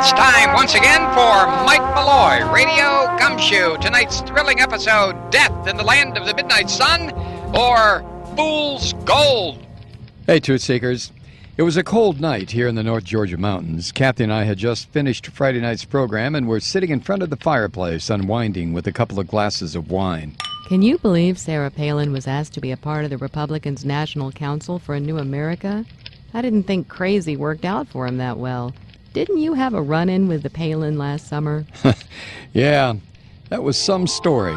It's time once again for Mike Malloy Radio Gumshoe. Tonight's thrilling episode, Death in the Land of the Midnight Sun, or Fool's Gold. Hey, Truth Seekers. It was a cold night here in the North Georgia mountains. Kathy and I had just finished Friday night's program and were sitting in front of the fireplace unwinding with a couple of glasses of wine. Can you believe Sarah Palin was asked to be a part of the Republicans' National Council for a New America? I didn't think crazy worked out for him that well. Didn't you have a run-in with the Palin last summer? Yeah, that was some story.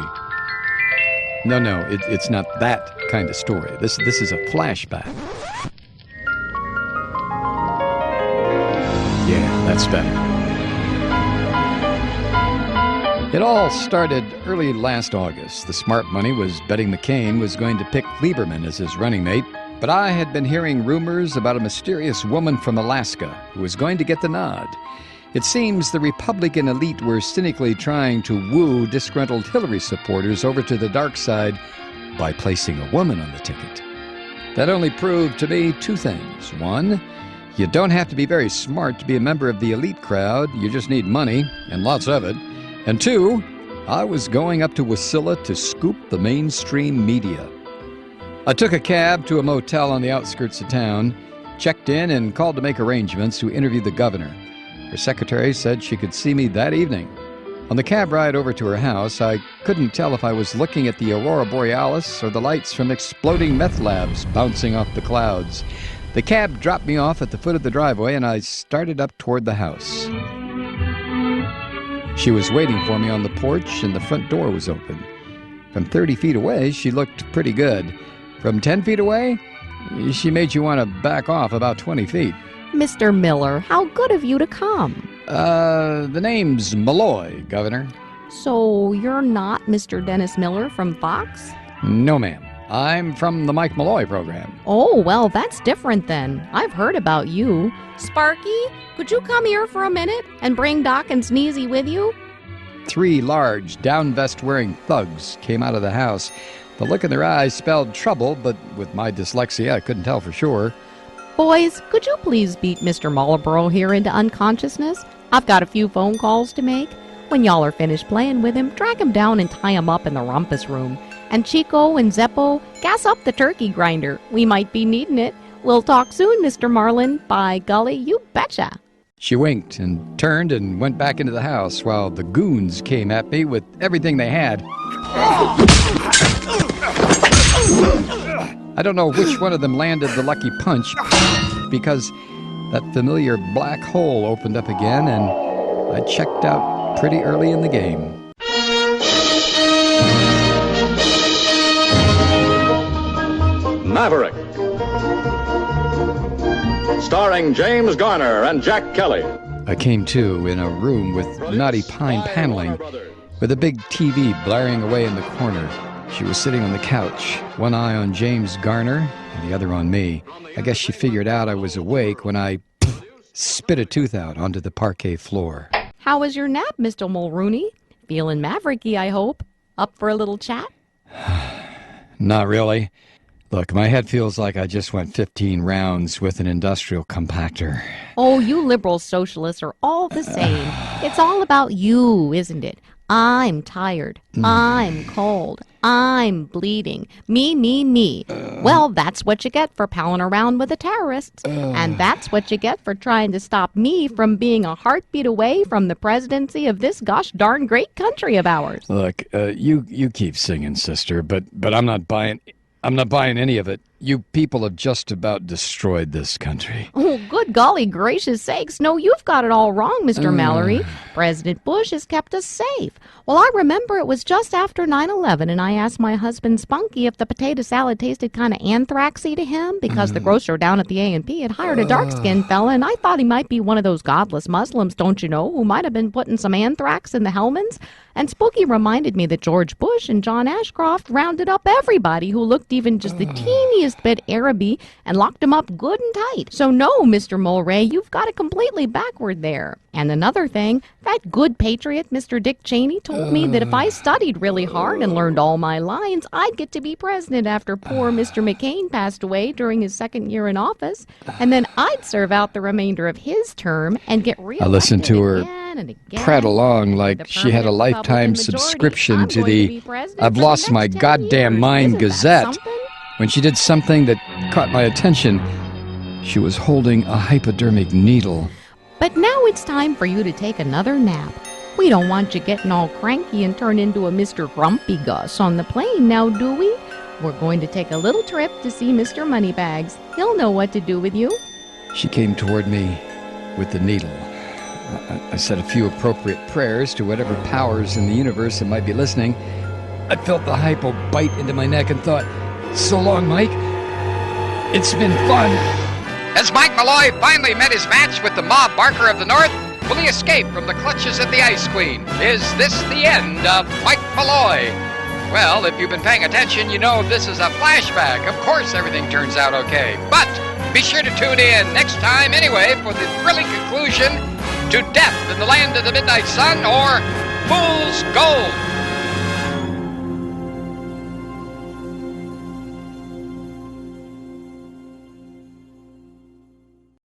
No, it's not that kind of story. This is a flashback. Yeah, that's better. It all started early last August. The smart money was betting McCain was going to pick Lieberman as his running mate, but I had been hearing rumors about a mysterious woman from Alaska who was going to get the nod. It seems the Republican elite were cynically trying to woo disgruntled Hillary supporters over to the dark side by placing a woman on the ticket. That only proved to me two things. One, you don't have to be very smart to be a member of the elite crowd. You just need money, and lots of it. And two, I was going up to Wasilla to scoop the mainstream media. I took a cab to a motel on the outskirts of town, checked in, and called to make arrangements to interview the governor. Her secretary said she could see me that evening. On the cab ride over to her house, I couldn't tell if I was looking at the Aurora Borealis or the lights from exploding meth labs bouncing off the clouds. The cab dropped me off at the foot of the driveway, and I started up toward the house. She was waiting for me on the porch, and the front door was open. From 30 feet away, she looked pretty good. From 10 feet away, she made you want to back off about 20 feet. Mr. Miller, how good of you to come. The name's Malloy, Governor. So you're not Mr. Dennis Miller from Fox? No, ma'am. I'm from the Mike Malloy program. Oh, well, that's different then. I've heard about you. Sparky, could you come here for a minute and bring Doc and Sneezy with you? 3 large, down-vest-wearing thugs came out of the house. The look in their eyes spelled trouble, but with my dyslexia, I couldn't tell for sure. Boys, could you please beat Mr. Marlboro here into unconsciousness? I've got a few phone calls to make. When y'all are finished playing with him, drag him down and tie him up in the rumpus room. And Chico and Zeppo, gas up the turkey grinder. We might be needing it. We'll talk soon, Mr. Marlin. By golly, you betcha. She winked and turned and went back into the house while the goons came at me with everything they had. I don't know which one of them landed the lucky punch, because that familiar black hole opened up again and I checked out pretty early in the game. Maverick, starring James Garner and Jack Kelly. I came to in a room with knotty pine paneling, with a big TV blaring away in the corner. She was sitting on the couch, one eye on James Garner and the other on me. I guess she figured out I was awake when I spit a tooth out onto the parquet floor. How was your nap, Mr. Mulrooney? Feeling mavericky, I hope. Up for a little chat? Not really. Look, my head feels like I just went 15 rounds with an industrial compactor. Oh, you liberal socialists are all the same. It's all about you, isn't it? I'm tired. I'm cold. I'm bleeding. Me. Well, that's what you get for palling around with the terrorists. And that's what you get for trying to stop me from being a heartbeat away from the presidency of this gosh darn great country of ours. Look, you keep singing, sister, but I'm not buying any of it. You people have just about destroyed this country. Oh, good golly gracious sakes. No, you've got it all wrong, Mr. Mallory. President Bush has kept us safe. Well, I remember it was just after 9/11, and I asked my husband Spunky if the potato salad tasted kind of anthraxy to him, because the grocer down at the A&P had hired a dark-skinned fella, and I thought he might be one of those godless Muslims, don't you know, who might have been putting some anthrax in the Hellmans. And Spooky reminded me that George Bush and John Ashcroft rounded up everybody who looked even just the teeniest highest bid Araby and locked him up good and tight. So no, Mr. Mulray, you've got it completely backward there. And another thing, that good patriot, Mr. Dick Cheney, told me that if I studied really hard and learned all my lines, I'd get to be president after poor Mr. McCain passed away during his second year in office. And then I'd serve out the remainder of his term and get reelected I listened to her again and again. prattle along With like a she had a permanent lifetime Republican majority, subscription I'm to going the be president I've for the Lost My next 10 Goddamn years. Mind Isn't that Gazette. something? When she did something that caught my attention, she was holding a hypodermic needle. But now it's time for you to take another nap. We don't want you getting all cranky and turn into a Mr. Grumpy Gus on the plane now, do we? We're going to take a little trip to see Mr. Moneybags. He'll know what to do with you. She came toward me with the needle. I said a few appropriate prayers to whatever powers in the universe that might be listening. I felt the hypo bite into my neck and thought, so long, Mike. It's been fun. As Mike Malloy finally met his match with the Ma Barker of the North, will he escape from the clutches of the Ice Queen? Is this the end of Mike Malloy? Well, if you've been paying attention, you know this is a flashback. Of course everything turns out okay. But be sure to tune in next time anyway for the thrilling conclusion to Death in the Land of the Midnight Sun or Fool's Gold.